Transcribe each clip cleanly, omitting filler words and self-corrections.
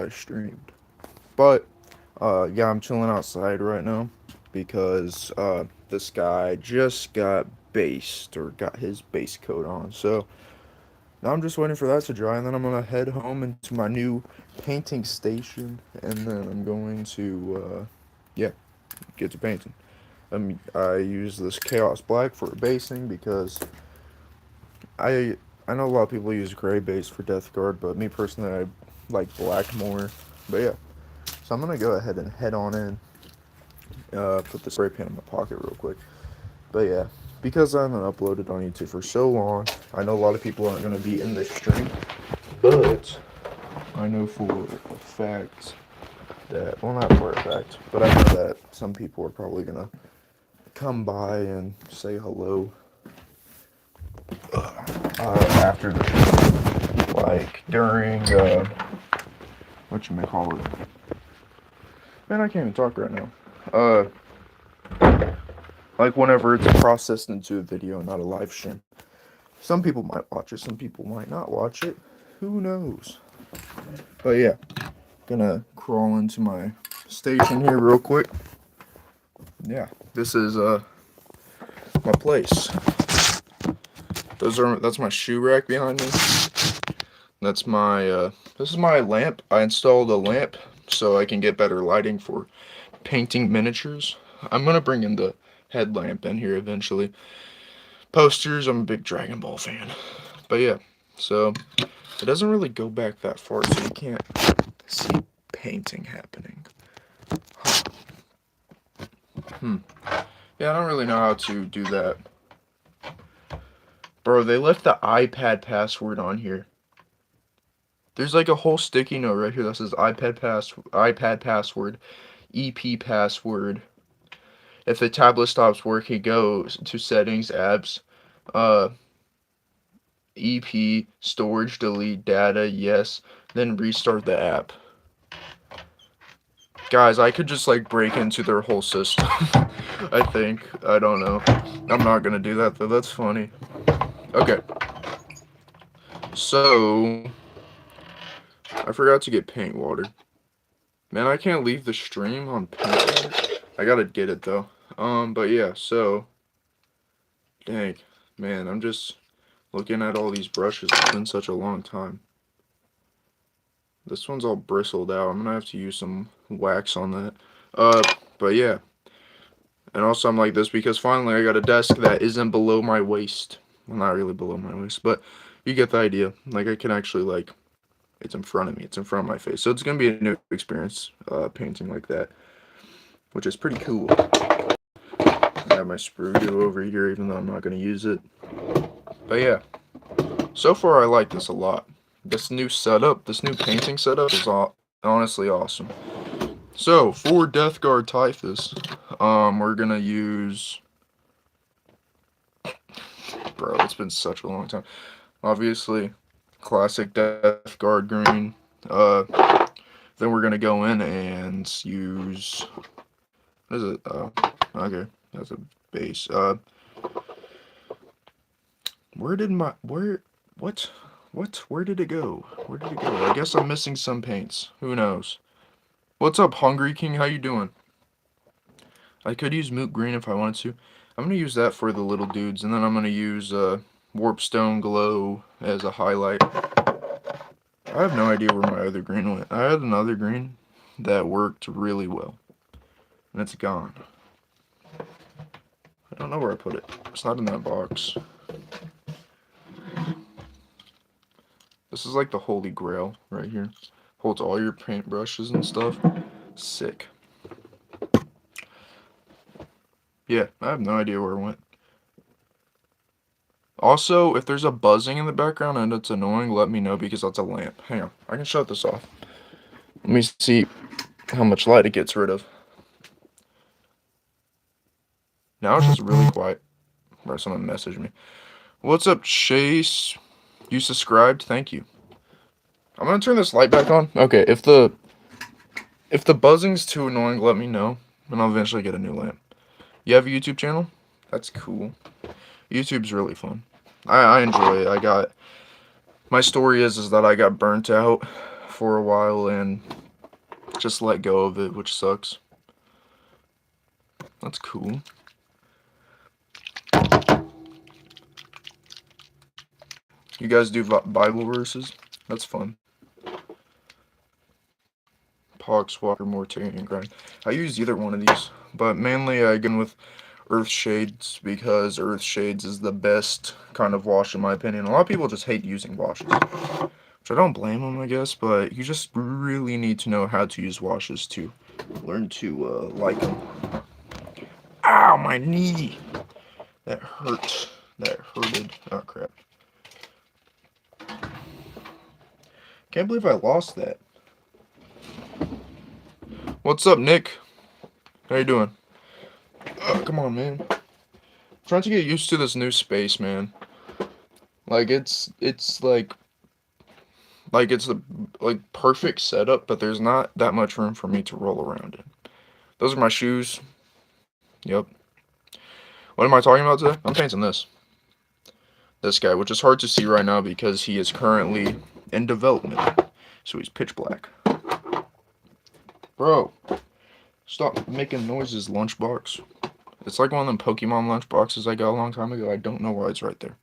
I streamed. But yeah, I'm chilling outside right now because this guy just got based or got his base coat on. So now I'm just waiting for that to dry, and then I'm gonna head home into my new painting station, and then I'm going to yeah, get to painting. I use this Chaos Black for basing because I I know a lot of people use gray base for Death Guard, but me personally I like black more. But yeah, so I'm gonna go ahead and head on in. Put the spray paint in my pocket real quick. But yeah, because I haven't uploaded on YouTube for so long, I know a lot of people aren't gonna be in this stream, but I know for a fact that, well, not for a fact, but I know that some people are probably gonna come by and say hello after the show, like during what you may call it. Man, I can't even talk right now. Like whenever it's processed into a video, not a live stream. Some people might watch it, some people might not watch it. Who knows? But yeah, gonna crawl into my station here real quick. Yeah, this is my place. That's my shoe rack behind me. That's my this is my lamp. I installed a lamp so I can get better lighting for painting miniatures. I'm gonna bring in the headlamp in here eventually. Posters, I'm a big Dragon Ball fan. But yeah, so it doesn't really go back that far, so you can't see painting happening. Yeah, I don't really know how to do that. Bro, they left the iPad password on here. There's like a whole sticky note right here that says iPad password, EP password. If the tablet stops working, go to settings, apps, uh, EP, storage, delete, data, yes, then restart the app. Guys, I could just like break into their whole system. I think. I don't know. I'm not gonna do that though. That's funny. Okay. So, I forgot to get paint water. Man, I can't leave the stream on paint water. I gotta get it though. But yeah, so, dang, man, I'm just looking at all these brushes. It's been such a long time. This one's all bristled out. I'm gonna have to use some wax on that. But yeah. And also I'm like this because finally I got a desk that isn't below my waist. Well, not really below my waist, but you get the idea. Like I can actually like, it's in front of me. It's in front of my face. So it's gonna be a new experience, painting like that, which is pretty cool. I have my sprue glue over here, even though I'm not gonna use it. But yeah, so far I like this a lot. This new setup, this new painting setup is honestly awesome. So for Death Guard Typhus, we're gonna use. Bro, it's been such a long time. Obviously, classic Death Guard green. Then we're gonna go in and use. What is it? Okay, that's a base. Where did my what? Where did it go? Where did it go? I guess I'm missing some paints. Who knows? What's up, Hungry King? How you doing? I could use Moot Green if I wanted to. I'm gonna use that for the little dudes, and then I'm gonna use Warpstone Glow as a highlight. I have no idea where my other green went. I had another green that worked really well, and it's gone. I don't know where I put it. It's not in that box. This is like the holy grail right here. Holds all your paintbrushes and stuff. Sick. Yeah, I have no idea where it went. Also, if there's a buzzing in the background and it's annoying, let me know because that's a lamp. Hang on, I can shut this off. Let me see how much light it gets rid of. Now it's just really quiet. Or someone messaged me. What's up, Chase? You subscribed? Thank you. I'm gonna turn this light back on. Okay, if the buzzing's too annoying, let me know, and I'll eventually get a new lamp. You have a YouTube channel? That's cool. YouTube's really fun. I enjoy it. My story is that I got burnt out for a while and just let go of it, which sucks. That's cool. You guys do Bible verses? That's fun. Poxwalker, Mortarian Grind. I use either one of these, but mainly I go with Earth Shades because Earth Shades is the best kind of wash in my opinion. A lot of people just hate using washes, which I don't blame them, I guess, but you just really need to know how to use washes to learn to like them. Ow, my knee! That hurt. That hurted. Oh, crap. Can't believe I lost that. What's up, Nick? How you doing? Oh, come on, man. I'm trying to get used to this new space, man. Like it's it's the perfect setup, but there's not that much room for me to roll around in. Those are my shoes. Yep. What am I talking about today? I'm painting this. This guy, which is hard to see right now because he is currently in development. So he's pitch black. Bro, stop making noises, lunchbox. It's like one of them Pokemon lunchboxes I got a long time ago. I don't know why it's right there.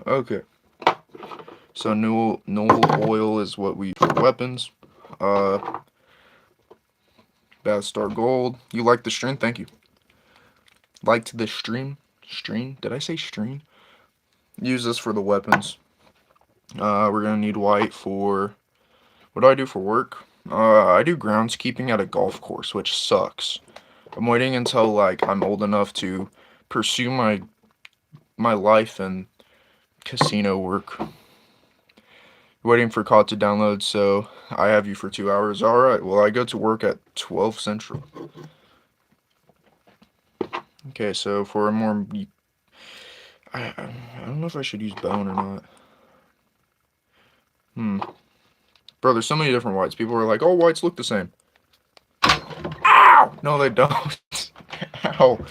Okay. So new oil is what we use for weapons. Bath Star Gold. You like the stream? Thank you. Liked the stream? Stream? Did I say stream? Use this for the weapons. We're gonna need white for... What do I do for work? I do groundskeeping at a golf course, which sucks. I'm waiting until, like, I'm old enough to pursue my life and casino work. Waiting for COD to download, so I have you for 2 hours. Alright, well, I go to work at 12 Central. Okay, so for a more... I don't know if I should use bone or not. Bro, there's so many different whites. People are like, oh, whites look the same. Ow! No, they don't. Ow.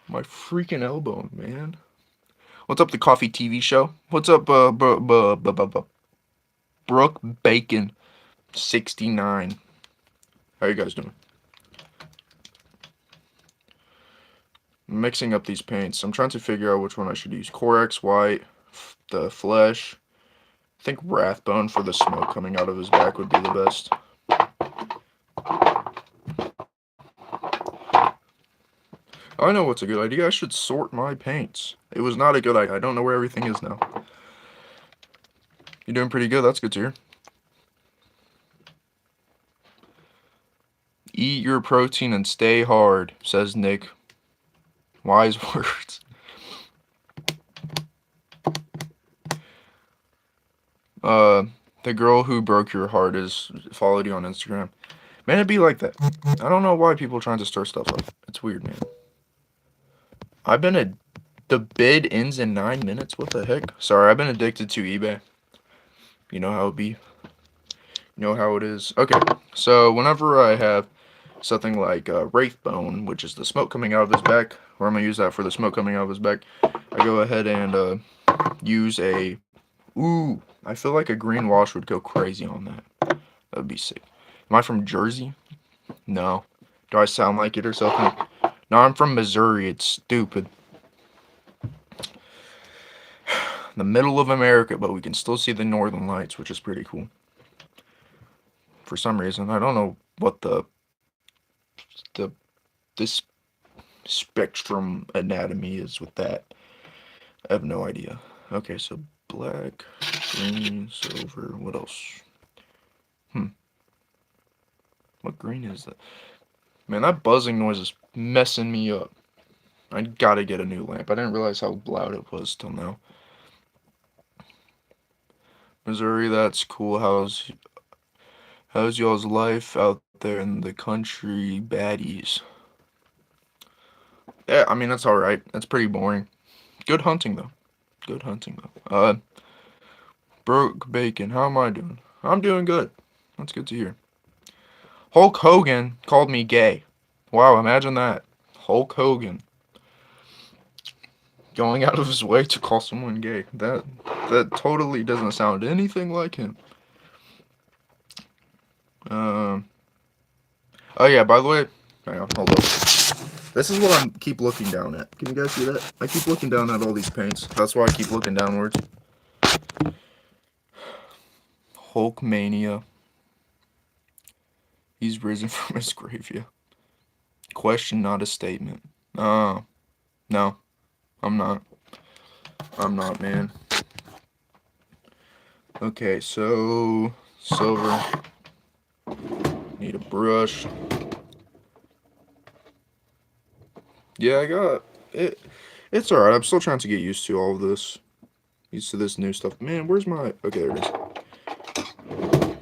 My freaking elbow, man. What's up, the Coffee TV show? What's up, Brooke Bacon 69? How you guys doing? I'm mixing up these paints. I'm trying to figure out which one I should use. Corex White, the Flesh. I think Wrathbone for the smoke coming out of his back would be the best. I know what's a good idea. I should sort my paints. It was not a good idea. I don't know where everything is now. You're doing pretty good. That's good to hear. Eat your protein and stay hard, says Nick. Wise words. The girl who broke your heart is followed you on Instagram. Man, it'd be like that. I don't know why people are trying to stir stuff up. It's weird, man. The bid ends in 9 minutes? What the heck? Sorry, I've been addicted to eBay. You know how it be. You know how it is. Okay, so whenever I have something like Wraithbone, which is the smoke coming out of his back, or I'm going to use that for the smoke coming out of his back, I go ahead and use a... Ooh, I feel like a green wash would go crazy on that. That would be sick. Am I from Jersey? No. Do I sound like it or something? No, I'm from Missouri. It's stupid. The middle of America, but we can still see the northern lights, which is pretty cool. For some reason, I don't know what this spectrum anatomy is with that. I have no idea. Okay, so black, green, silver, what else? What green is that? Man, that buzzing noise is messing me up. I gotta get a new lamp. I didn't realize how loud it was till now. Missouri, that's cool. How's y'all's life out there in the country, baddies? Yeah, I mean, that's alright. That's pretty boring. Good hunting, though. Good hunting, though. Broke Bacon, how am I doing? I'm doing good. That's good to hear. Hulk Hogan called me gay. Wow, imagine that. Hulk Hogan going out of his way to call someone gay. That totally doesn't sound anything like him. Oh yeah, by the way, hang on, hold up. This is what I keep looking down at. Can you guys see that? I keep looking down at all these paints. That's why I keep looking downwards. Hulkmania. He's risen from his grave, yeah. Question, not a statement. No, I'm not. I'm not, man. Okay, so silver. Need a brush. Yeah, I got it. It's alright. I'm still trying to get used to all of this. Used to this new stuff. Man, where's my... Okay, there it is.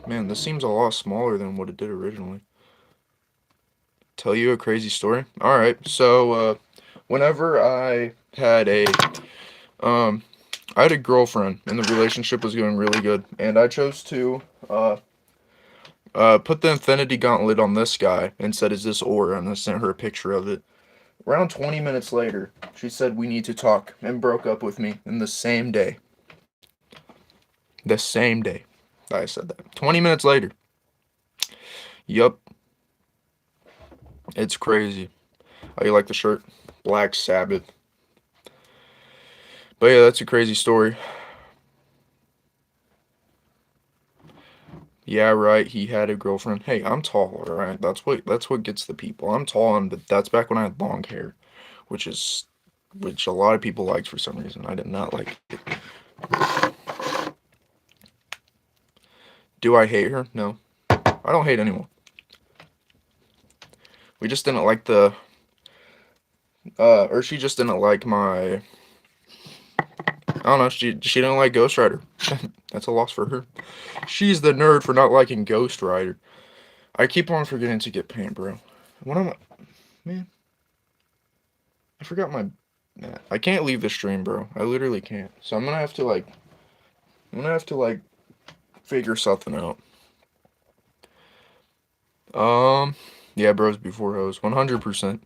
Man, this seems a lot smaller than what it did originally. Tell you a crazy story? Alright, so, whenever I had a girlfriend, and the relationship was going really good, and I chose to, put the Infinity Gauntlet on this guy, and said, is this Aura? And I sent her a picture of it. Around 20 minutes later, she said, we need to talk, and broke up with me in the same day. The same day I said that. 20 minutes later. Yup. It's crazy. Oh, you like the shirt? Black Sabbath. But yeah, that's a crazy story. Yeah, right, he had a girlfriend. Hey, I'm tall, alright? That's what gets the people. I'm tall, and that's back when I had long hair. Which a lot of people liked for some reason. I did not like it. Do I hate her? No. I don't hate anyone. We just didn't like the... or she just didn't like my... I don't know, she didn't like Ghost Rider. That's a loss for her. She's the nerd for not liking Ghost Rider. I keep on forgetting to get paint, bro. What am I... Man. I forgot my... I can't leave the stream, bro. I literally can't. So I'm gonna have to, like... figure something out. Yeah, bros before hoes. 100%.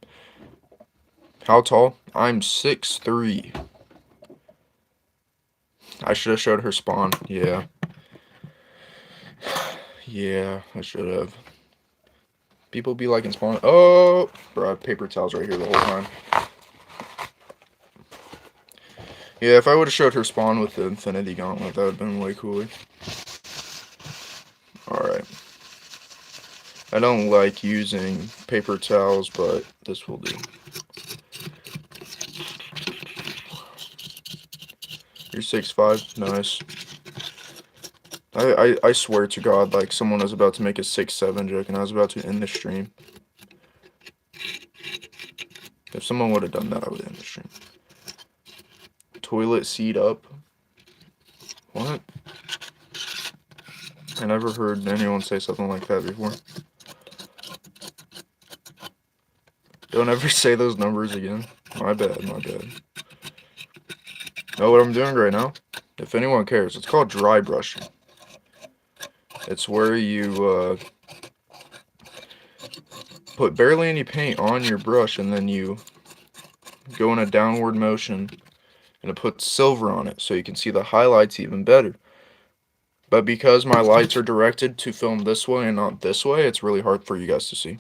How tall? I'm 6'3". I should have showed her spawn. Yeah. Yeah, I should have. People be liking spawn. Oh! Bro, I have paper towels right here the whole time. Yeah, if I would have showed her spawn with the Infinity Gauntlet, that would have been way cooler. Alright. I don't like using paper towels, but this will do. You're 6'5". Nice. I swear to God, like, someone was about to make a 6'7" joke, and I was about to end the stream. If someone would have done that, I would end the stream. Toilet seat up. What? I never heard anyone say something like that before. Don't ever say those numbers again. My bad, my bad. Know what I'm doing right now? If anyone cares, it's called dry brushing. It's where you put barely any paint on your brush, and then you go in a downward motion, and it puts silver on it so you can see the highlights even better. But because my lights are directed to film this way and not this way, it's really hard for you guys to see.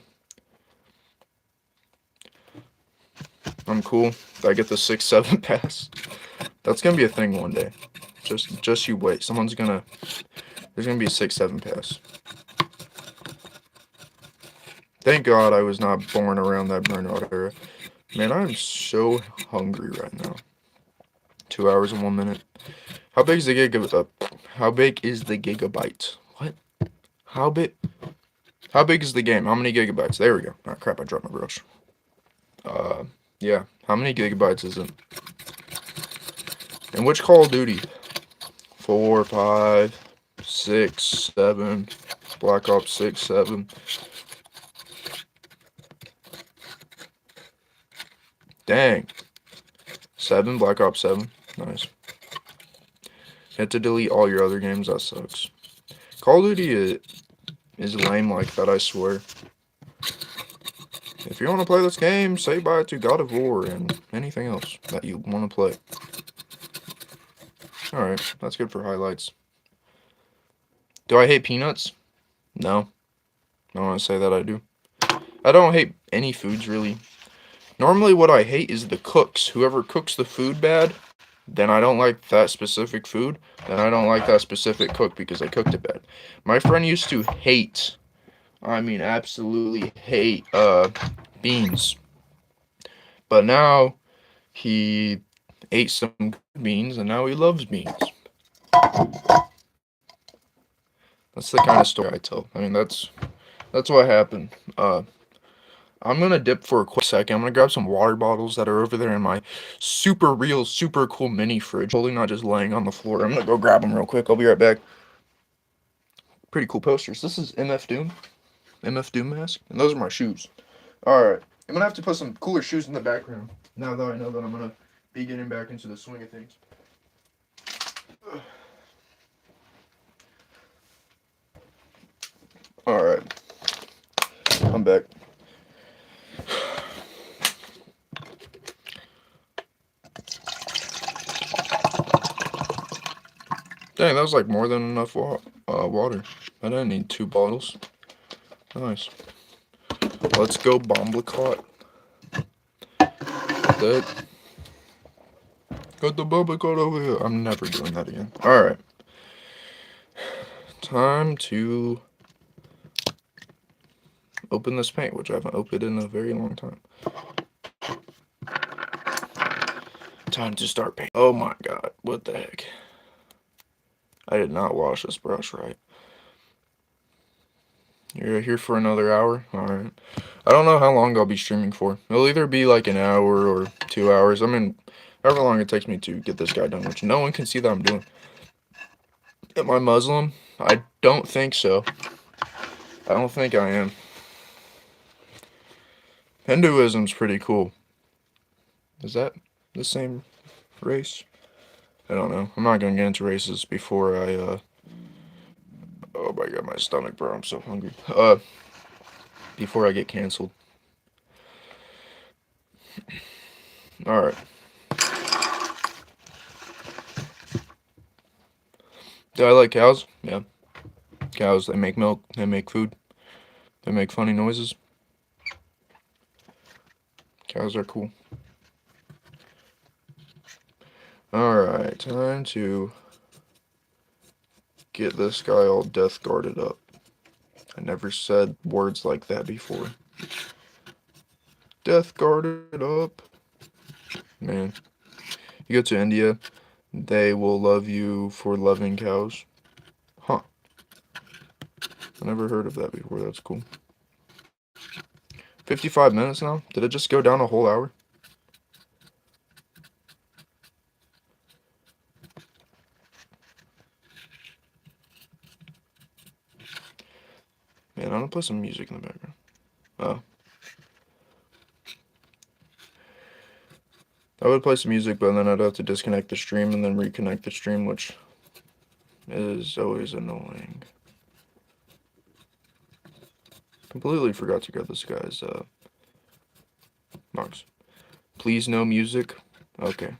I'm cool. I get the 6'7" pass. That's gonna be a thing one day. Just you wait. There's gonna be a 6'7" pass. Thank God I was not born around that burnout era. Man, I'm so hungry right now. 2 hours and 1 minute. How big is the how big is the gigabyte? What? How big is the game? How many gigabytes? There we go. Oh crap, I dropped my brush. Yeah. How many gigabytes is it? And which Call of Duty? 4, 5, 6, 7. Black Ops 6, 7. Dang. 7, Black Ops 7. Nice. You have to delete all your other games, that sucks. Call of Duty is lame like that, I swear. If you want to play this game, say bye to God of War and anything else that you want to play. Alright, that's good for highlights. Do I hate peanuts? No. I don't want to say that I do. I don't hate any foods really. Normally what I hate is the cooks. Whoever cooks the food bad, then I don't like that specific food. Then I don't like that specific cook because they cooked it bad. My friend used to hate, I mean absolutely hate beans. But now he ate some good beans and now he loves beans. That's the kind of story I tell. I mean that's what happened. I'm gonna dip for a quick second. I'm gonna grab some water bottles that are over there in my super real, super cool mini fridge. Totally not just laying on the floor. I'm gonna go grab them real quick. I'll be right back. Pretty cool posters. This is MF Doom mask, and those are my shoes. All right, I'm gonna have to put some cooler shoes in the background now that I know that I'm gonna be getting back into the swing of things. All right, I'm back. Dang, that was like more than enough water. I didn't need 2 bottles. Nice. Let's go, Bomblicot. That. Got the Bomblicot over here. I'm never doing that again. Alright. Time to open this paint, which I haven't opened in a very long time. Time to start paint. Oh my god, what the heck. I did not wash this brush right. You're here for another hour? Alright. I don't know how long I'll be streaming for. It'll either be like an hour or 2 hours. I mean, however long it takes me to get this guy done, which no one can see that I'm doing. Am I Muslim? I don't think so. I don't think I am. Hinduism's pretty cool. Is that the same race? I don't know. I'm not gonna get into races before I, oh my god, my stomach, bro. I'm so hungry. Before I get canceled. Alright. Do I like cows? Yeah. Cows, they make milk, they make food, they make funny noises. Cows are cool. Alright, time to get this guy all death guarded up. I never said words like that before. Death guarded up. Man, you go to India, they will love you for loving cows. Huh. I never heard of that before. That's cool. 55 minutes now? Did it just go down a whole hour? Man, I'm gonna put some music in the background. Oh. I would play some music, but then I'd have to disconnect the stream and then reconnect the stream, which is always annoying. Completely forgot to grab this guy's, marks. Please no music? Okay.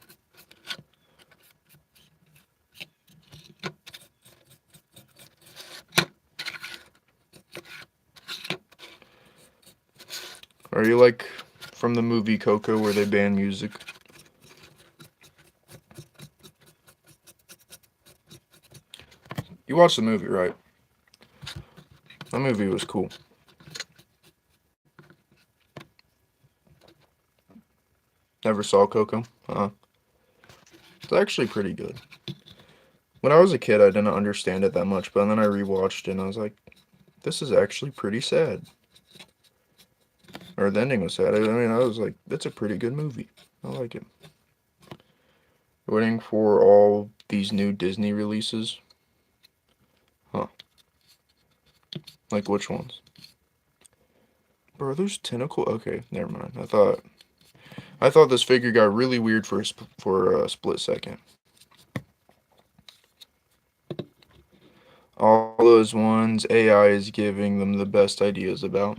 Are you like from the movie Coco where they ban music? You watched the movie, right? That movie was cool. Never saw Coco? It's actually pretty good. When I was a kid, I didn't understand it that much, but then I rewatched it and I was like, this is actually pretty sad. Or the ending was sad. I mean, I was like, that's a pretty good movie. I like it. Waiting for all these new Disney releases. Huh. Like which ones? Bro, are those tentacle? Okay, never mind. I thought this figure got really weird for a split second. All those ones AI is giving them the best ideas about.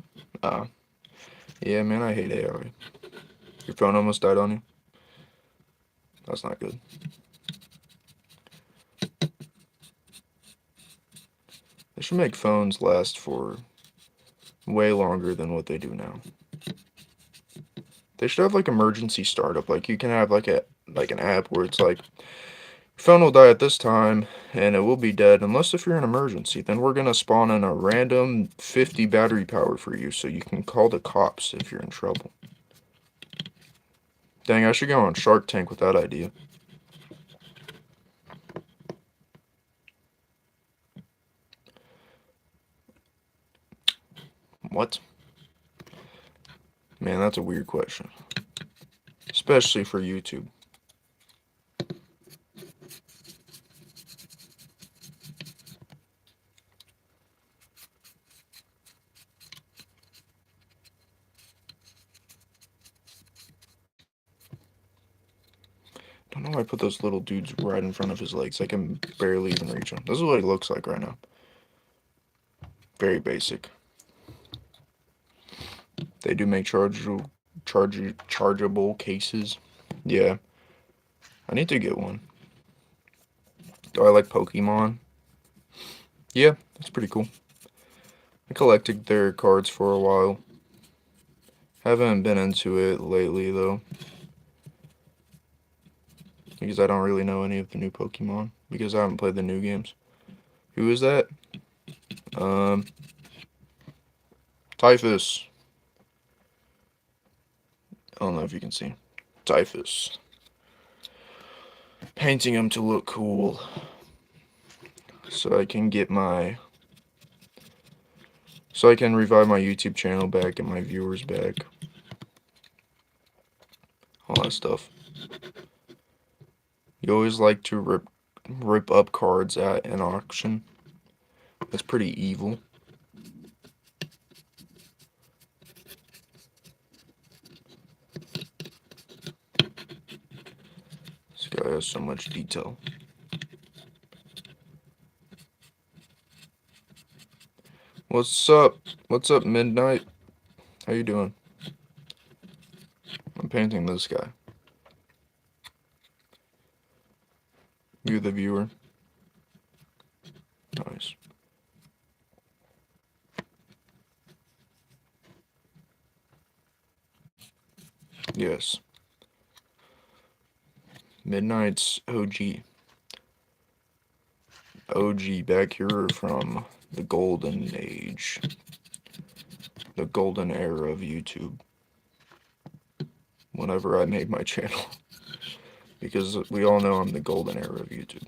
Yeah, man, I hate AI. Your phone almost died on you? That's not good. They should make phones last for Way longer than what they do now. They should have like emergency startup. Like you can have like an app where it's like your phone will die at this time and it will be dead unless if you're in an emergency. Then we're gonna spawn in a random 50 battery power for you so you can call the cops if you're in trouble. Dang, I should go on Shark Tank with that idea. What? Man, that's a weird question. Especially for YouTube. Don't know why I put those little dudes right in front of his legs. I can barely even reach him. This is what he looks like right now. Very basic. They do make chargeable cases. Yeah. I need to get one. Do I like Pokemon? Yeah, that's pretty cool. I collected their cards for a while. Haven't been into it lately though. Because I don't really know any of the new Pokemon. Because I haven't played the new games. Who is that? Typhus. I don't know if you can see. Typhus. Painting him to look cool. So I can get my... So I can revive my YouTube channel back and my viewers back. All that stuff. You always like to rip up cards at an auction. That's pretty evil. This guy has so much detail. What's up? What's up, Midnight? How you doing? I'm painting this guy. You the viewer. Nice. Yes. Midnight's OG. OG back here from the golden age. The golden era of YouTube. Whenever I made my channel. Because we all know I'm the golden era of YouTube.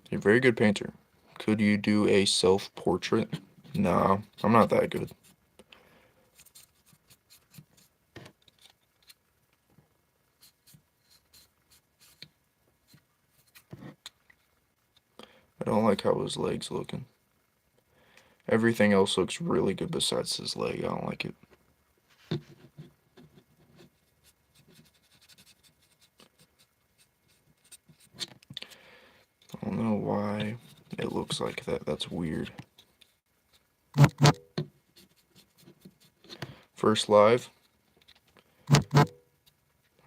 You're a very good painter. Could you do a self-portrait? No, I'm not that good. I don't like how his leg's looking. Everything else looks really good besides his leg. I don't like it. I don't know why it looks like that. That's weird. First live? Are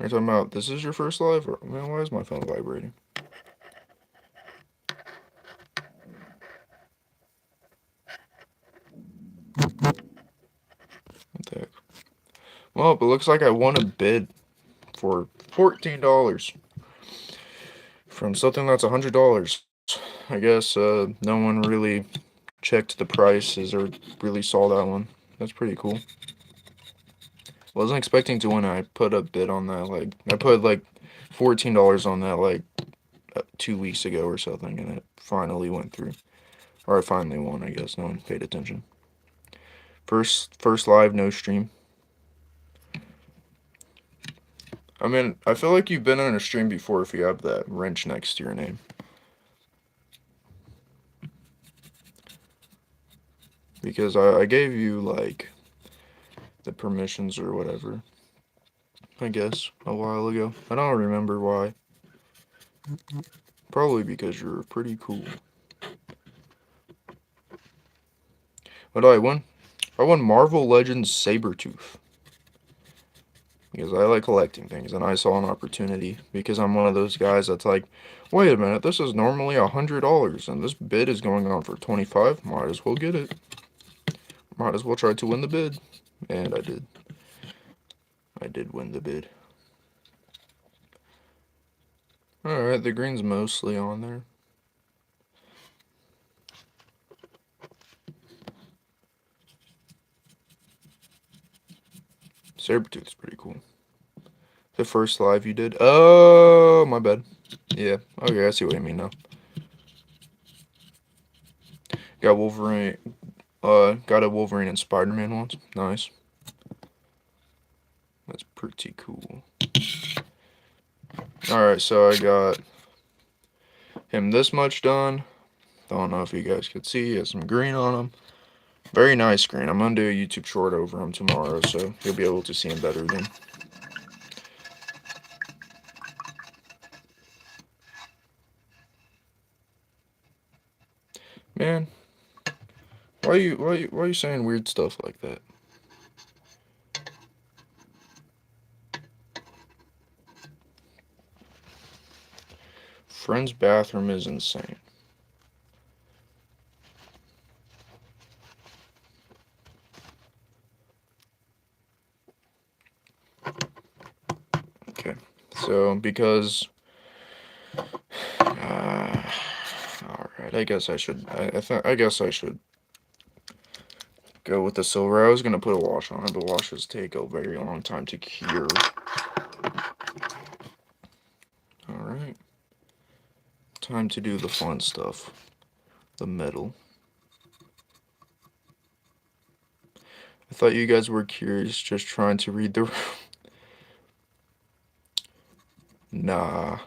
you talking about this is your first live? Or, man, why is my phone vibrating? What the heck? Well, it looks like I won a bid for $14 from something that's $100. I guess no one really checked the prices or really saw that one. That's pretty cool. Wasn't expecting to win. I put a bid on that, like, I put like $14 on that like 2 weeks ago or something, and it finally went through. Or I finally won, I guess. No one paid attention. First live, no stream. I mean, I feel like you've been on a stream before if you have that wrench next to your name. Because I gave you, like, the permissions or whatever. I guess, a while ago. I don't remember why. Probably because you're pretty cool. What did I win? I won Marvel Legends Sabretooth. because I like collecting things, and I saw an opportunity because I'm one of those guys that's like, wait a minute, this is normally $100, and this bid is going on for 25. Might as well get it. Might as well try to win the bid, and I did. I did win the bid. Alright, the green's mostly on there. Sabretooth's pretty cool. The first live you did? Oh, my bad. Yeah, okay, I see what you mean now. Got Wolverine, got a Wolverine and Spider-Man once. Nice. That's pretty cool. Alright, so I got him this much done. Don't know if you guys could see. He has some green on him. Very nice green. I'm going to do a YouTube short over him tomorrow, so you'll be able to see him better then. Man, why are you saying weird stuff like that? Friend's bathroom is insane. Okay, so because alright, I guess I should I guess I should go with the silver. I was gonna put a wash on it, but washes take a very long time to cure. Alright. Time to do the fun stuff. The metal. I thought you guys were curious, just trying to read the... Nah.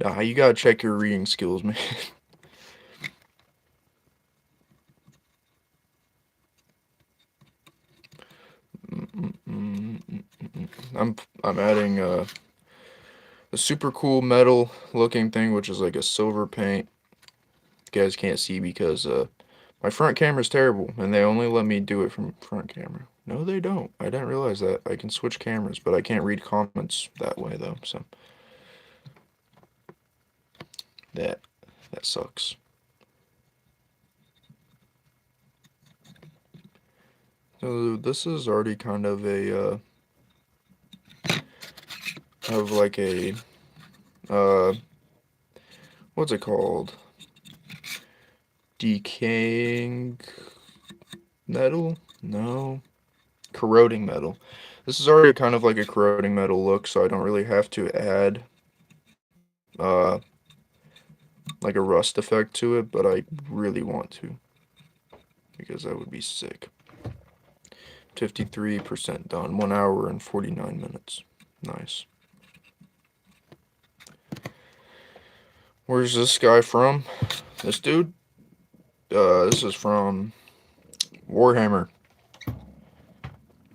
Nah, you gotta check your reading skills, man. I'm adding a super cool metal looking thing, which is like a silver paint. You guys can't see because my front camera's terrible, and they only let me do it from front camera. No, they don't. I didn't realize that. I can switch cameras, but I can't read comments that way, though, so... That sucks. So this is already kind of a, like a, what's it called? Decaying metal? No. Corroding metal. This is already kind of like a corroding metal look, so I don't really have to add, like a rust effect to it, but I really want to, because that would be sick. 53% done, 1 hour and 49 minutes. Nice. Where's this guy from? This dude? This is from Warhammer.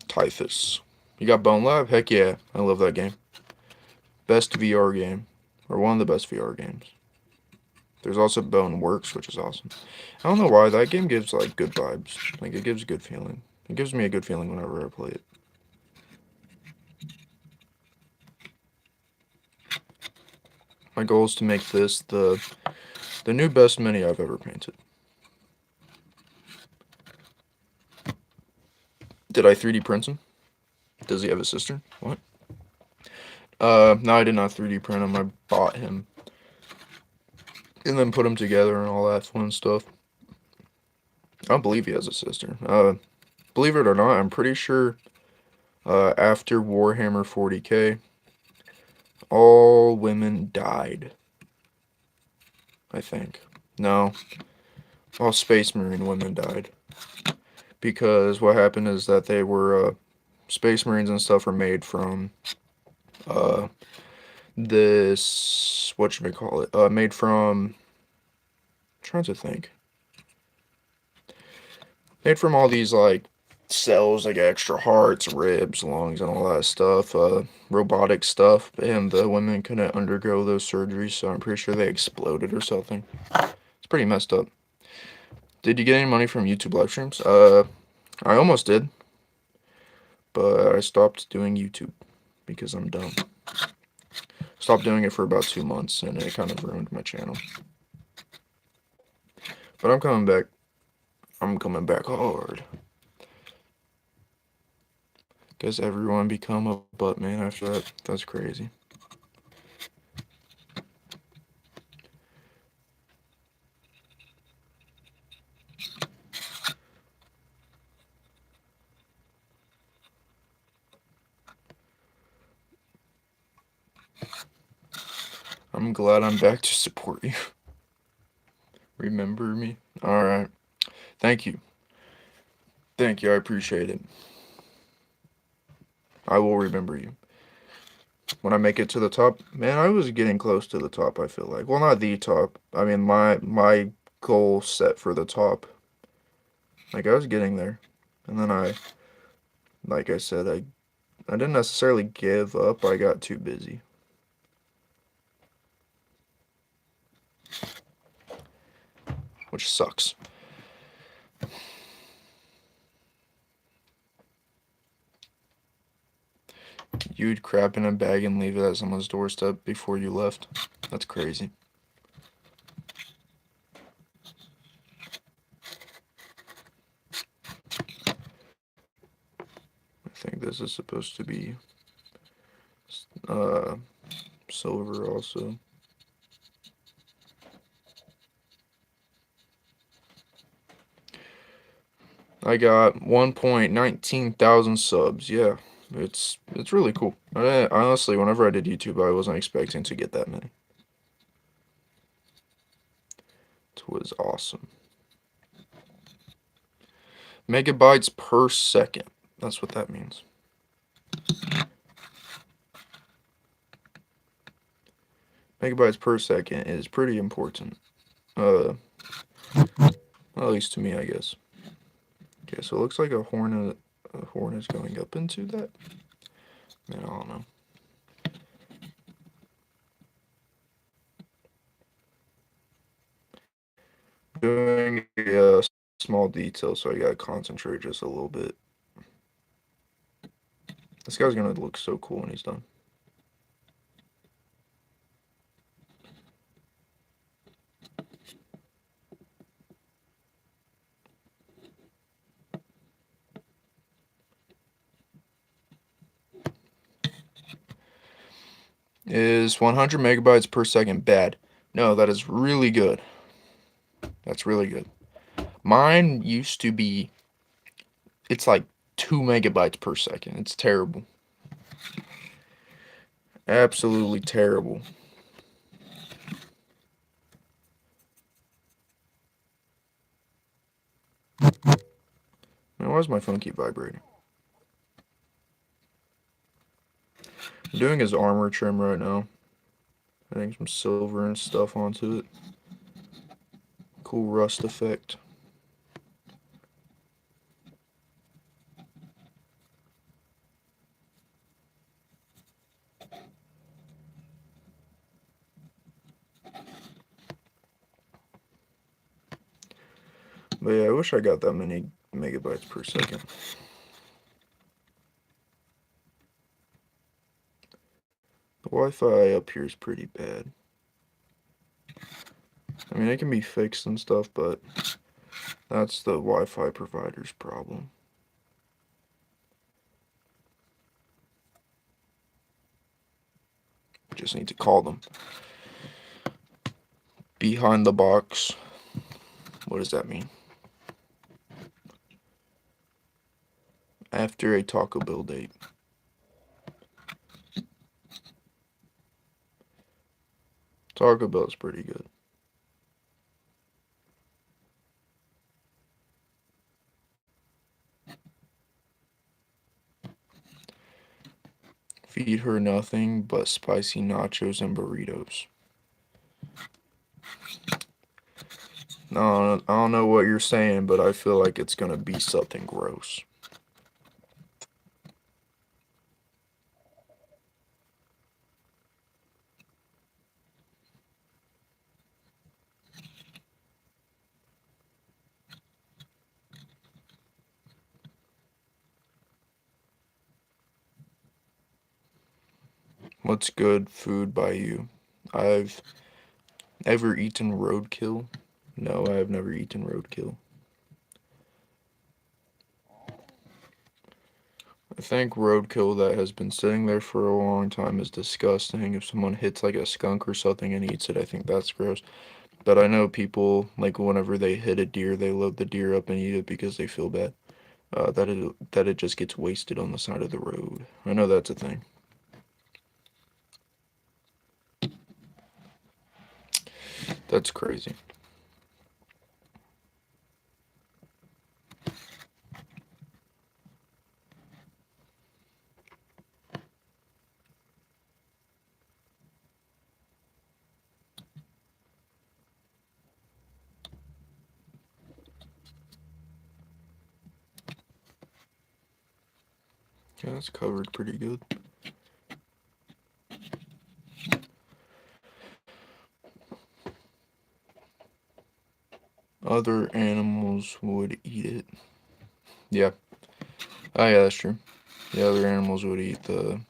Typhus. You got Bone Lab? Heck yeah, I love that game. Best VR game, or one of the best VR games. There's also Bone Works, which is awesome. I don't know why, that game gives like good vibes. Like it gives a good feeling. It gives me a good feeling whenever I play it. My goal is to make this the new best mini I've ever painted. Did I 3D print him? Does he have a sister? What? No, I did not 3D print him. I bought him. And then put him together and all that fun stuff. I don't believe he has a sister. Believe it or not, I'm pretty sure after Warhammer 40k, all women died. I think. No. All Space Marine women died. Because what happened is that they were, Space Marines and stuff are made from, this, whatchamacallit, made from, I'm trying to think. Made from all these, like, cells, like extra hearts, ribs, lungs, and all that stuff, robotic stuff, and the women couldn't undergo those surgeries, so I'm pretty sure they exploded or something. It's pretty messed up. Did you get any money from YouTube live streams? I almost did. but I stopped doing YouTube because I'm dumb. Stopped doing it for about 2 months, and it kind of ruined my channel. But I'm coming back. I'm coming back hard. Guess everyone become a butt man after that. That's crazy. I'm glad I'm back to support you. Remember me? Alright. Thank you. Thank you, I appreciate it. I will remember you. When I make it to the top, man, I was getting close to the top, I feel like. Well, not the top. I mean, my goal set for the top. Like, I was getting there. And then like I said, I didn't necessarily give up. I got too busy. Which sucks. You'd crap in a bag and leave it at someone's doorstep before you left. That's crazy. I think this is supposed to be silver also. I got 1.19 thousand subs. Yeah, it's really cool. Honestly, whenever I did YouTube, I wasn't expecting to get that many. It was awesome. Megabytes per second. That's what that means. Megabytes per second is pretty important. At least to me, I guess. Okay, so it looks like a horn is going up into that. Man, I don't know. Doing a small detail, so I gotta concentrate just a little bit. This guy's gonna look so cool when he's done. Is 100 megabytes per second bad? No, that is really good. That's really good. Mine used to be, it's like 2 megabytes per second. It's terrible. Absolutely terrible. Man, why does my phone keep vibrating? I'm doing his armor trim right now. Adding some silver and stuff onto it. Cool rust effect. But yeah, I wish I got that many megabytes per second. The Wi-Fi up here is pretty bad. I mean, it can be fixed and stuff, but that's the Wi-Fi provider's problem. Just need to call them. Behind the box. What does that mean? After a Taco Bell date. Taco Bell is pretty good. Feed her nothing but spicy nachos and burritos. No, I don't know what you're saying, but I feel like it's gonna be something gross. What's good food by you? I've ever eaten roadkill? No, I have never eaten roadkill. I think roadkill that has been sitting there for a long time is disgusting. If someone hits like a skunk or something and eats it, I think that's gross. But I know people, like whenever they hit a deer, they load the deer up and eat it because they feel bad. That it just gets wasted on the side of the road. I know that's a thing. That's crazy. Yeah, that's covered pretty good. Other animals would eat it. Yeah. Oh yeah, that's true. The other animals would eat the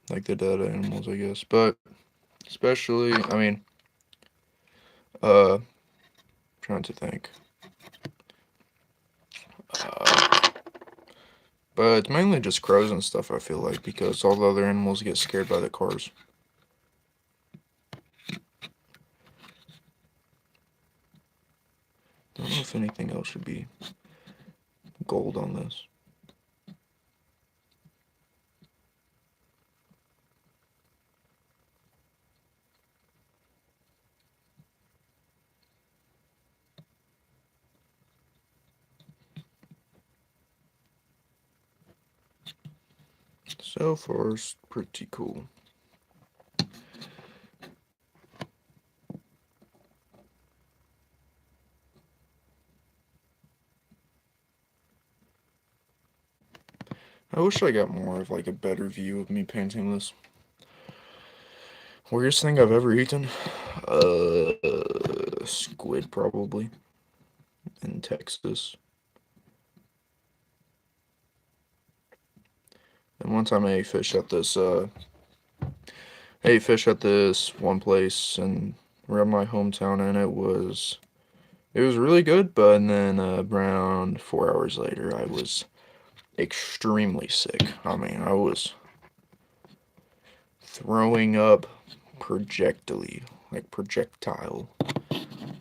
dead animals, I guess. But especially, I mean, uh, trying to think. Uh, but it's mainly just crows and stuff, I feel like, because all the other animals get scared by the cars. I don't know if anything else should be gold on this. So far, it's pretty cool. I wish I got more of like a better view of me painting this. Weirdest thing I've ever eaten? Squid probably in Texas. And one time I ate fish at this one place and around my hometown, and it was really good. But then around 4 hours later, I was extremely sick. I mean, I was throwing up projectile.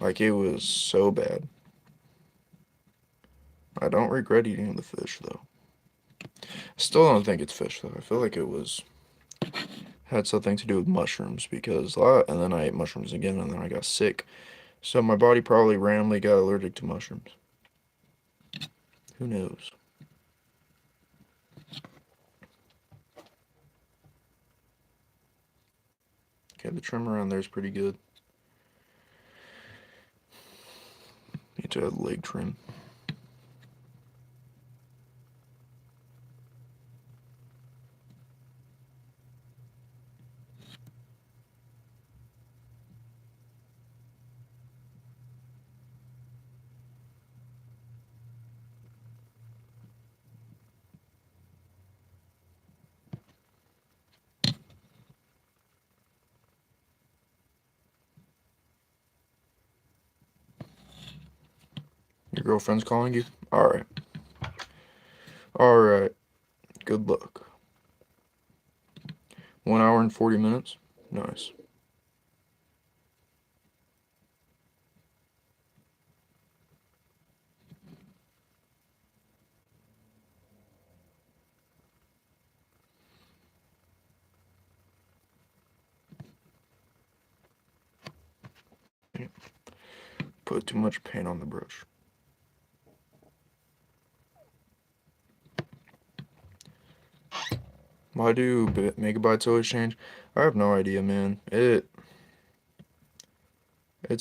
Like it was so bad. I don't regret eating the fish though. Still don't think it's fish though. I feel like it was had something to do with mushrooms because and then I ate mushrooms again and then I got sick. So my body probably randomly got allergic to mushrooms. Who knows? Okay, the trim around there is pretty good. Need to add leg trim. Your girlfriend's calling you? Alright. Alright. Good luck. 1 hour and 40 minutes? Nice. Put too much paint on the brush. Why do megabytes always change? I have no idea, man. It's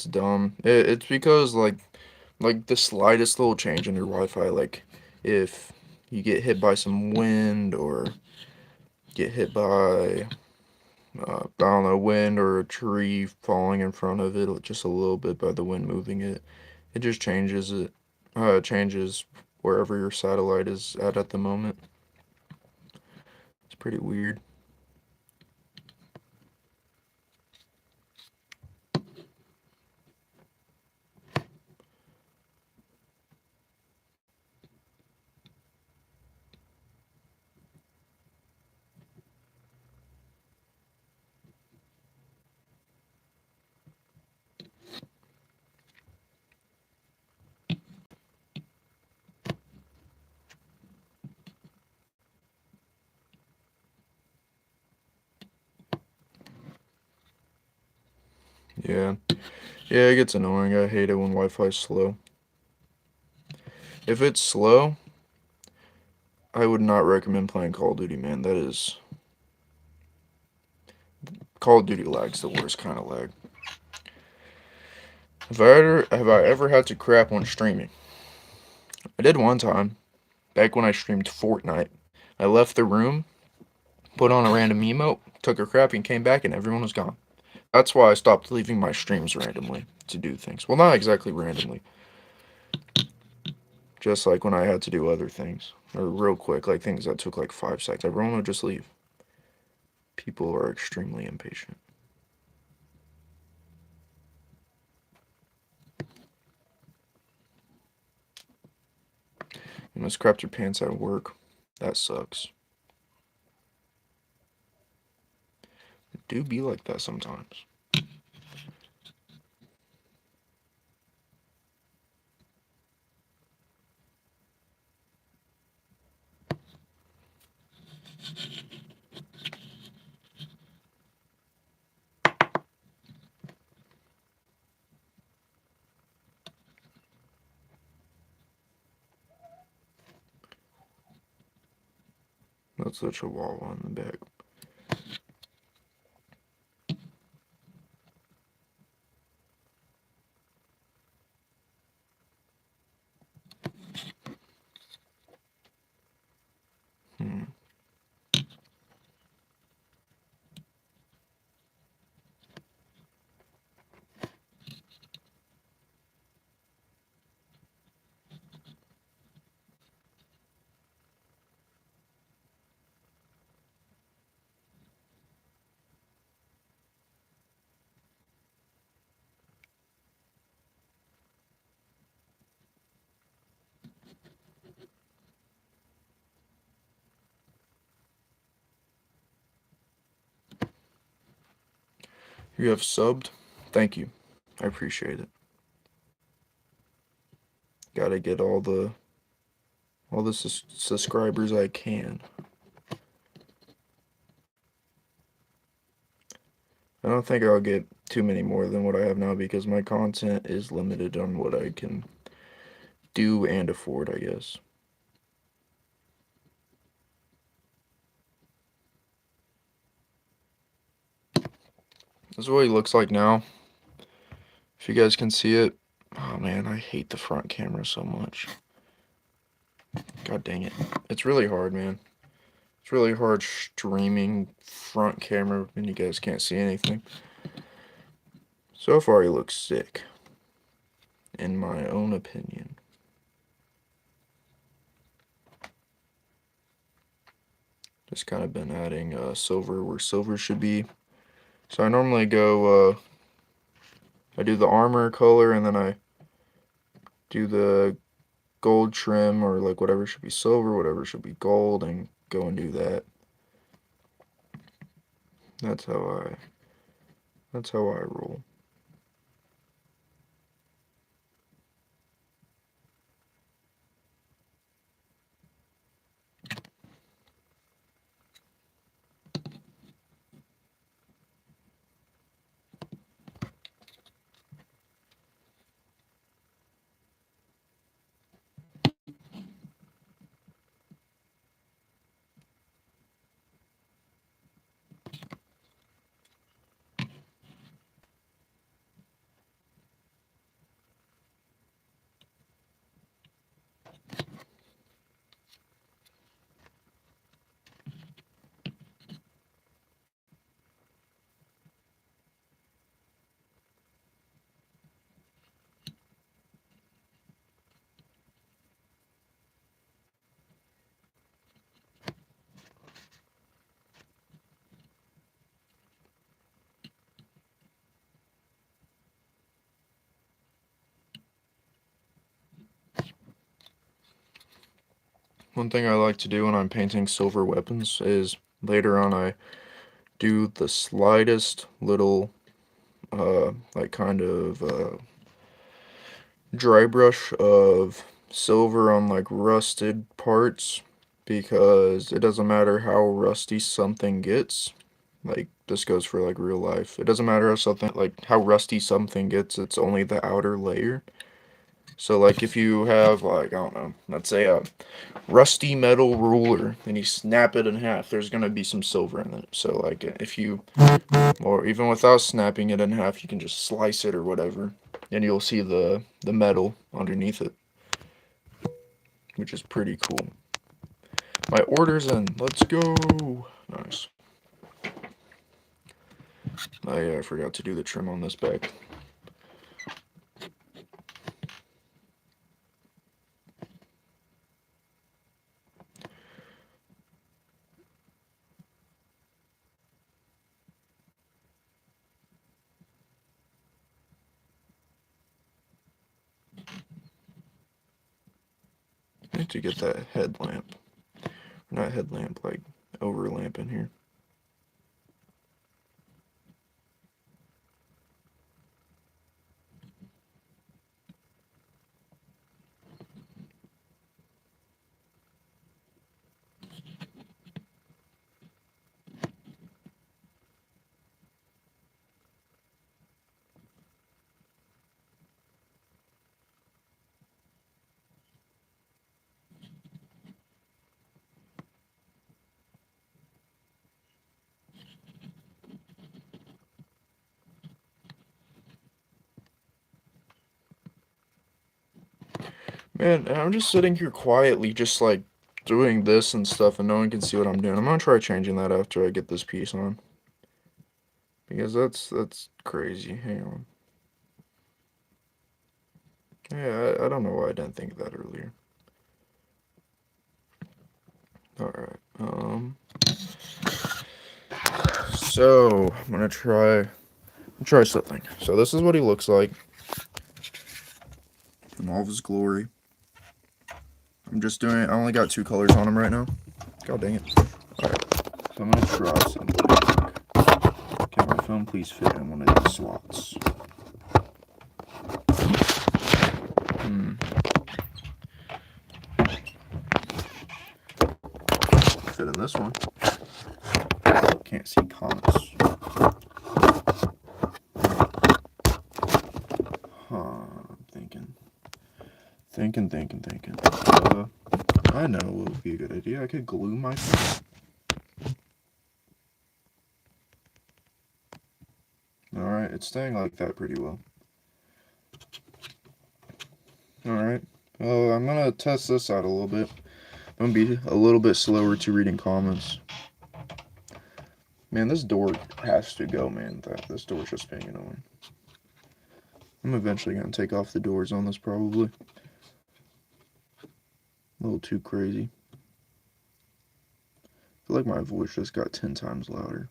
dumb. It's because like the slightest little change in your Wi-Fi, like if you get hit by some wind or get hit by I don't know, wind or a tree falling in front of it, just a little bit by the wind moving it, it just changes it. It changes wherever your satellite is at the moment. It's pretty weird. Yeah. Yeah, it gets annoying. I hate it when Wi-Fi's slow. If it's slow, I would not recommend playing Call of Duty, man. That is... Call of Duty lag's the worst kind of lag. Have I ever had to crap when streaming? I did one time, back when I streamed Fortnite. I left the room, put on a random emote, took a crap, and came back, and everyone was gone. That's why I stopped leaving my streams randomly to do things. Well, not exactly randomly. Just like when I had to do other things. Or real quick, like things that took like 5 seconds. Everyone would just leave. People are extremely impatient. You must crap your pants at work. That sucks. It do be like that sometimes. That's the chihuahua in the back. Hmm. You have subbed? Thank you. I appreciate it. Gotta get all the subscribers I can. I don't think I'll get too many more than what I have now because my content is limited on what I can do and afford, I guess. This is what he looks like now. If you guys can see it. Oh man, I hate the front camera so much. God dang it. It's really hard, man. It's really hard streaming front camera when you guys can't see anything. So far, he looks sick. In my own opinion. Just kind of been adding silver where silver should be. So I normally go, I do the armor color and then I do the gold trim or like whatever should be silver, whatever should be gold, and go and do that. That's how I roll. One thing I like to do when I'm painting silver weapons is later on I do the slightest little like kind of dry brush of silver on like rusted parts because it doesn't matter how rusty something gets, Like, this goes for, like, real life. It doesn't matter how rusty something gets, it's only the outer layer. So, like, if you have, like, I don't know, let's say a rusty metal ruler, and you snap it in half, there's gonna be some silver in it. So, like, if you, or even without snapping it in half, you can just slice it or whatever, and you'll see the metal underneath it, which is pretty cool. My order's in. Let's go. Nice. I forgot to do the trim on this back. I need to get that headlamp. Not headlamp, like overlamp in here. Man, and I'm just sitting here quietly, just like doing this and stuff, and no one can see what I'm doing. I'm gonna try changing that after I get this piece on. Because that's crazy. Hang on. Yeah, I don't know why I didn't think of that earlier. Alright, so I'm gonna try something. So this is what he looks like in all of his glory. I only got 2 colors on him right now. God dang it. Alright, so I'm gonna try something. Can my phone please fit in one of these slots? Fit in this one. Can't see comments. I'm thinking. I know what would be a good idea. I could glue my phone. Alright, it's staying like that pretty well. Alright. Well, I'm gonna test this out a little bit. I'm gonna be a little bit slower to reading comments. Man, this door has to go, man. This door's just being annoying. I'm eventually gonna take off the doors on this, probably. A little too crazy. I feel like my voice just got 10 times louder.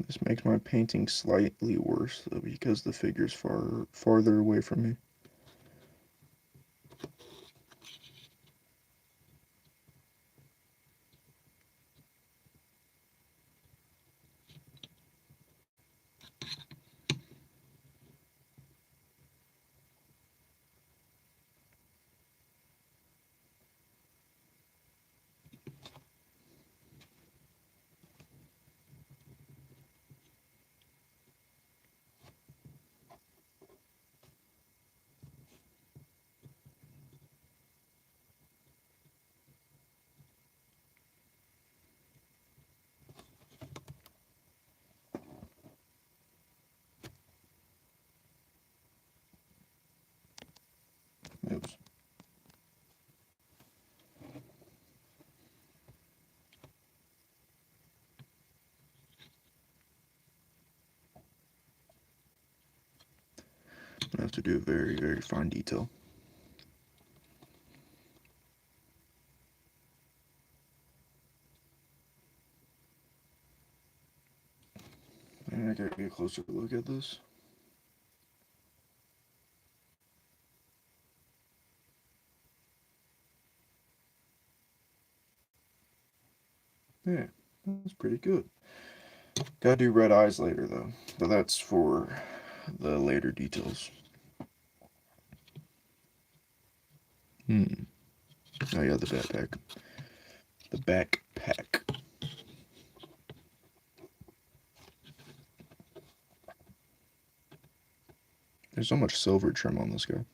This makes my painting slightly worse, though, because the figure's farther away from me. Oops. I have to do a very, very fine detail. And I gotta get a closer look at this. Yeah, that's pretty good. Gotta do red eyes later, though. But that's for the later details. Oh yeah, the backpack. The backpack. There's so much silver trim on this guy.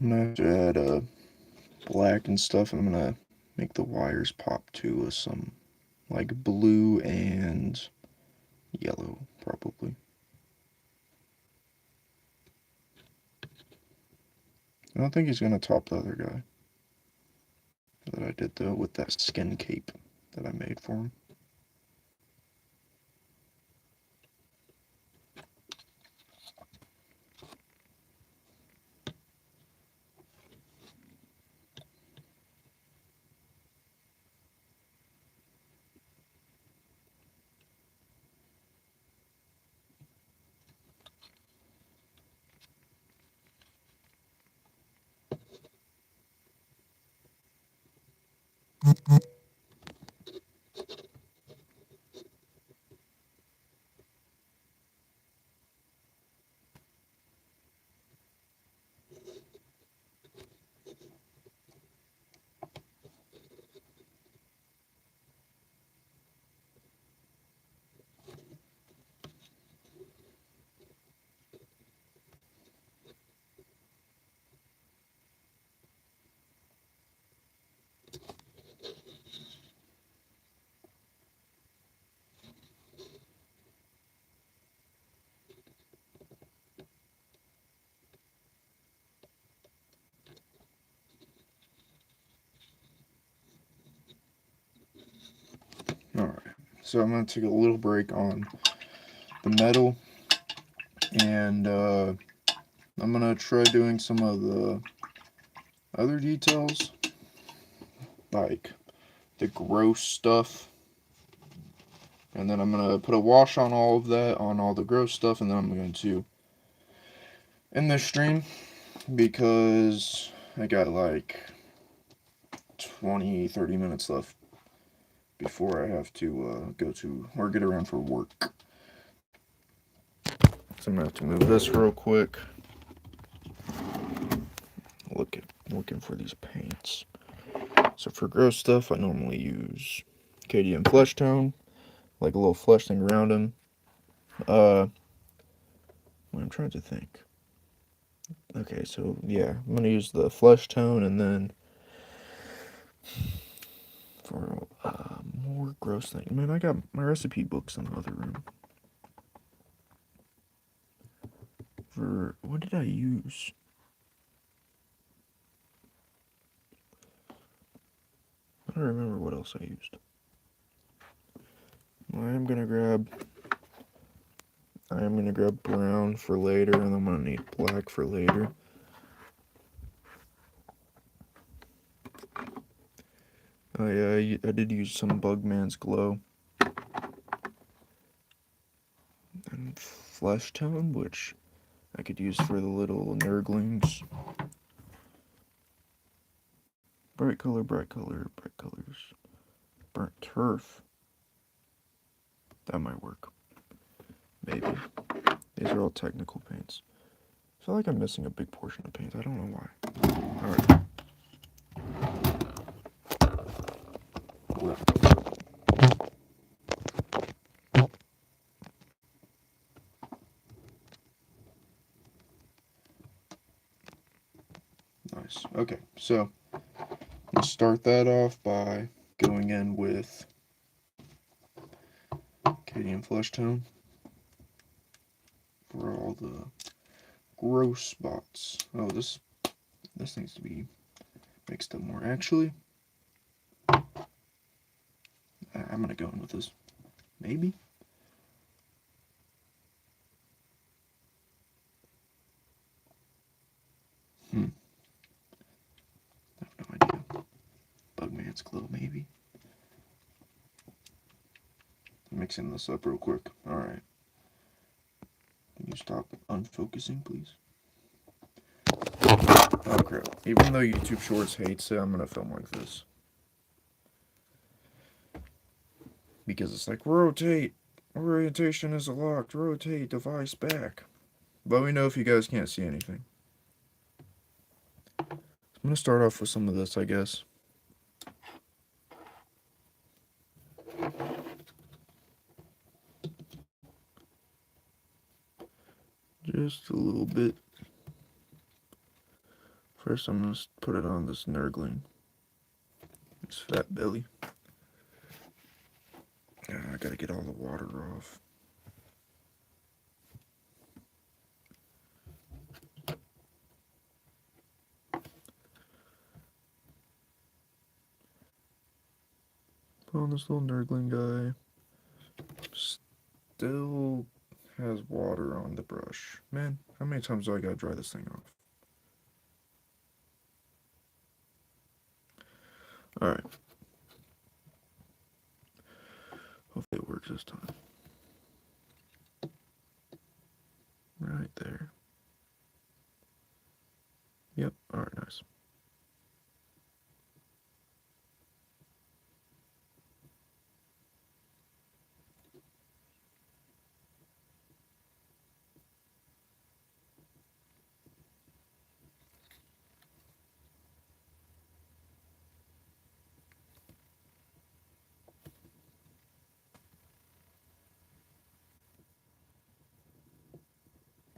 I'm gonna have to add black and stuff, and I'm gonna make the wires pop too with some like blue and yellow, probably. I don't think he's gonna top the other guy that I did though with that skin cape that I made for him. Alright, so I'm gonna take a little break on the metal, and I'm gonna try doing some of the other details, like the gross stuff, and then I'm gonna put a wash on all of that, on all the gross stuff, and then I'm going to end this stream because I got like 20-30 minutes left before I have to go to or get around for work. So I'm gonna have to move this real quick. Looking for these paints. So for gross stuff, I normally use KDM flesh tone, like a little flesh thing around them. I'm trying to think. Okay, so yeah, I'm gonna use the flesh tone, and then for more gross thing. Man, I got my recipe books in the other room. For what did I use? I don't remember what else I used. I am gonna grab brown for later, and I'm gonna need black for later. Oh yeah, I did use some Bugman's Glow and flesh tone, which I could use for the little nurglings. Bright color, bright color, bright colors. Burnt turf. That might work. Maybe. These are all technical paints. I feel like I'm missing a big portion of paint. I don't know why. Alright. Nice. Okay, so let's start that off by going in with Cadian Flesh Tone for all the gross spots. Oh, this needs to be mixed up more. Actually, I'm gonna go in with this. Maybe. I have no idea. Bugman's Glow, maybe. I'm mixing this up real quick. Alright. Can you stop unfocusing, please? Oh crap. Even though YouTube Shorts hates it, I'm gonna film like this. Because it's like, rotate! Orientation is locked. Rotate device back. Let me know if you guys can't see anything. I'm gonna start off with some of this, I guess. Just a little bit. First, I'm gonna put it on this nurgling. This fat belly. I gotta get all the water off. Put on this little nurgling guy. Still has water on the brush. Man, how many times do I gotta dry this thing off? Alright. Hopefully it works this time. Right there. Yep, alright, nice.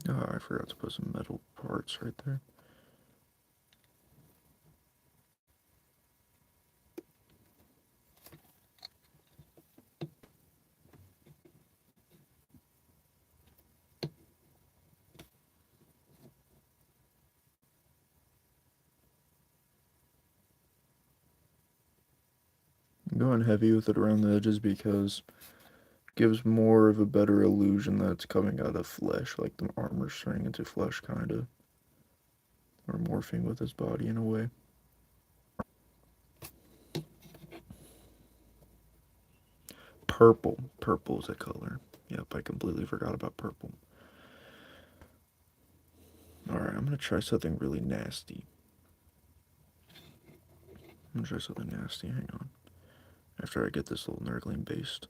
Oh, I forgot to put some metal parts right there. I'm going heavy with it around the edges because it gives more of a better illusion that it's coming out of flesh, like the armor's turning into flesh, kinda. Or morphing with his body in a way. Purple. Purple is a color. Yep, I completely forgot about purple. Alright, I'm gonna try something really nasty. Hang on. After I get this little nurgling based.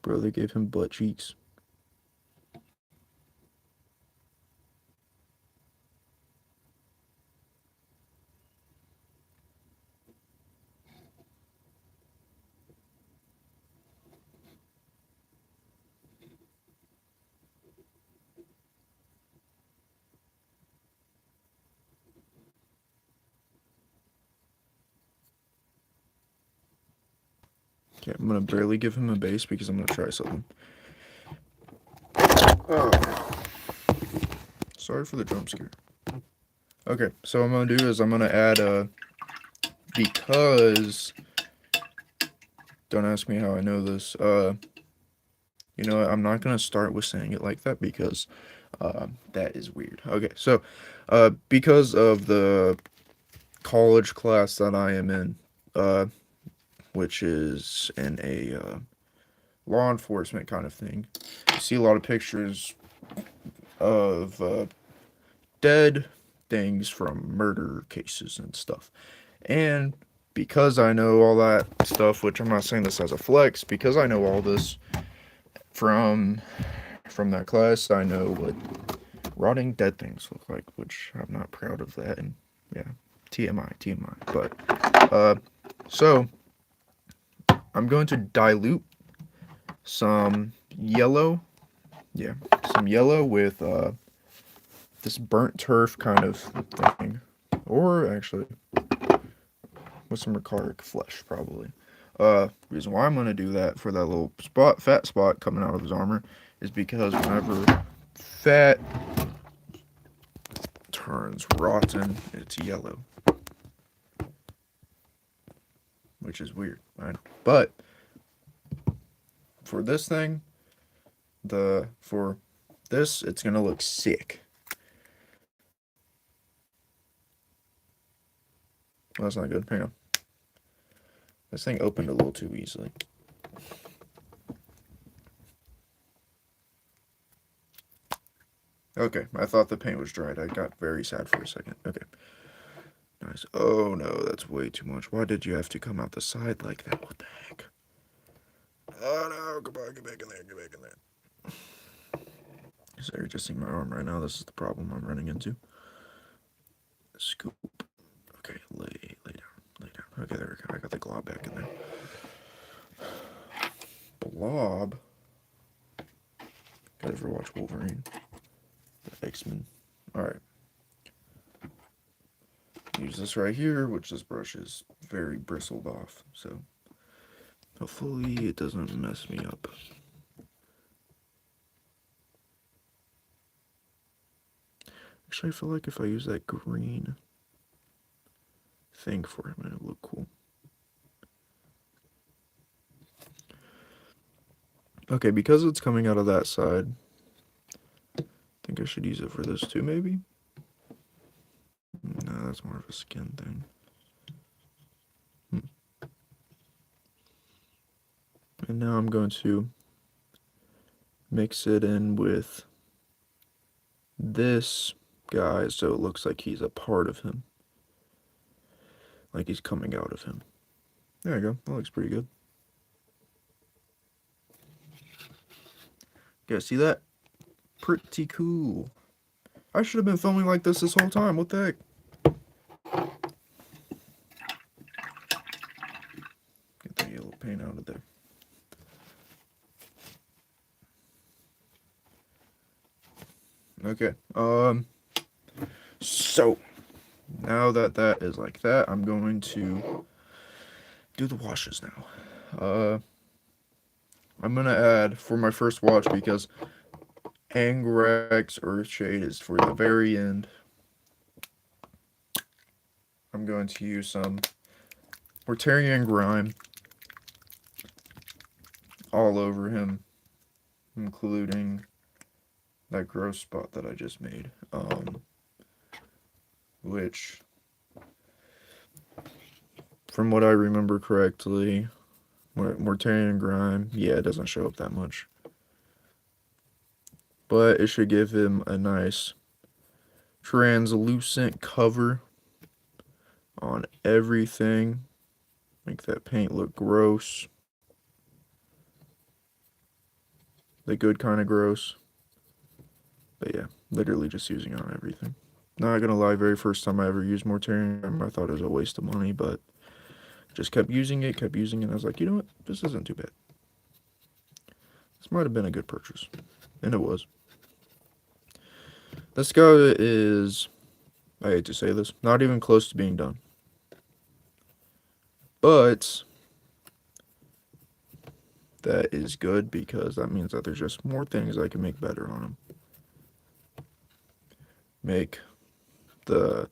Bro, they gave him butt cheeks. Okay, I'm gonna barely give him a base because I'm gonna try something. Oh. Sorry for the jump scare. Okay, so what I'm gonna do is I'm gonna add because don't ask me how I know this. You know what, I'm not gonna start with saying it like that because that is weird. Okay, so because of the college class that I am in, which is in a law enforcement kind of thing. You see a lot of pictures of dead things from murder cases and stuff. And because I know all that stuff, which I'm not saying this as a flex, because I know all this from that class, I know what rotting dead things look like, which I'm not proud of that. And yeah, TMI. But so I'm going to dilute some yellow, some yellow with this burnt turf kind of thing, or actually with some recaric flesh probably. Reason why I'm gonna do that for that little fat spot coming out of his armor is because whenever fat turns rotten, it's yellow, which is weird, right? But for this thing, it's gonna look sick. Oh, that's not good. Hang on. This thing opened a little too easily. Okay, I thought the paint was dried. I got very sad for a second. Okay. Nice. Oh no, that's way too much. Why did you have to come out the side like that? What the heck? Oh no, come on, get back in there. So you're just seeing my arm right now. This is the problem I'm running into. Scoop. Okay, lay down. Okay, there we go. I got the glob back in there. Blob. Gotta ever watch Wolverine? The X-Men. Alright. Use this right here, which this brush is very bristled off, so hopefully it doesn't mess me up. Actually, I feel like if I use that green thing for him, it'll look cool. Okay, because it's coming out of that side, I think I should use it for this too, maybe? No, that's more of a skin thing. And now I'm going to mix it in with this guy so it looks like he's a part of him. Like he's coming out of him. There you go. That looks pretty good. You guys see that? Pretty cool. I should have been filming like this whole time. What the heck? Get that yellow paint out of there. Okay. So now that that is like that, I'm going to do the washes now. I'm gonna add for my first wash because Angrax Earthshade is for the very end. I'm going to use some Mortarian Grime all over him, including that gross spot that I just made, which, from what I remember correctly, Mortarian Grime, yeah, it doesn't show up that much, but it should give him a nice translucent cover on everything, make that paint look gross, the good kind of gross. But yeah, literally just using it on everything. Not gonna lie, very first time I ever used Mortarian, I thought it was a waste of money, but just kept using it, and I was like, you know what, this isn't too bad. This might have been a good purchase, and it was. This guy is, I hate to say this, not even close to being done. But that is good because that means that there's just more things I can make better on him. Make the,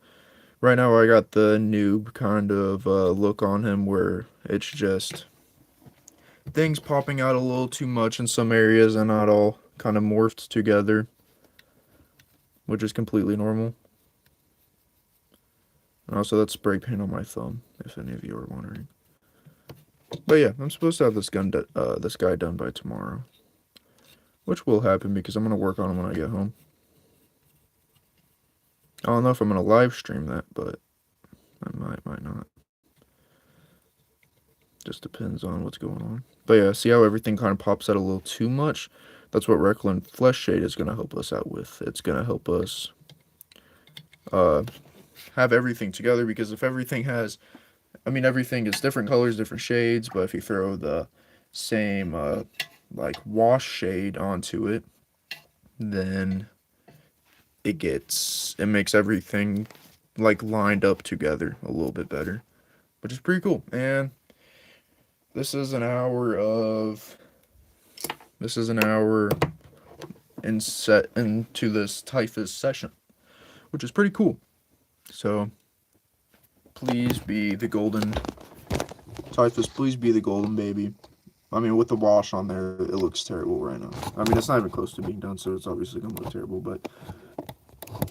right now I got the noob kind of look on him where it's just things popping out a little too much in some areas and not all kind of morphed together, which is completely normal. And also, that's spray paint on my thumb, if any of you are wondering. But yeah, I'm supposed to have this guy done by tomorrow, which will happen because I'm gonna work on him when I get home. I don't know if I'm gonna live stream that, but I might not. Just depends on what's going on. But yeah, see how everything kind of pops out a little too much? That's what Recklin Flesh Shade is gonna help us out with. It's gonna help us have everything together, because if everything has, I mean, everything is different colors, different shades, but if you throw the same like wash shade onto it, then it makes everything like lined up together a little bit better, which is pretty cool. And this is an hour set into this typhus session, which is pretty cool. So please be the golden typhus, please be the golden baby. I mean, with the wash on there, it looks terrible right now. I mean, it's not even close to being done, so it's obviously gonna look terrible, but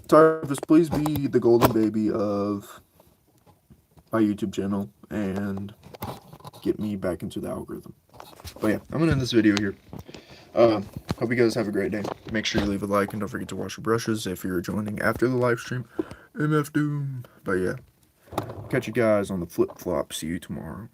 typhus, please be the golden baby of my YouTube channel and get me back into the algorithm. But yeah, I'm gonna end this video here. Hope you guys have a great day. Make sure you leave a like and don't forget to wash your brushes if you're joining after the live stream. MF Doom. But yeah, catch you guys on the flip flop. See you tomorrow.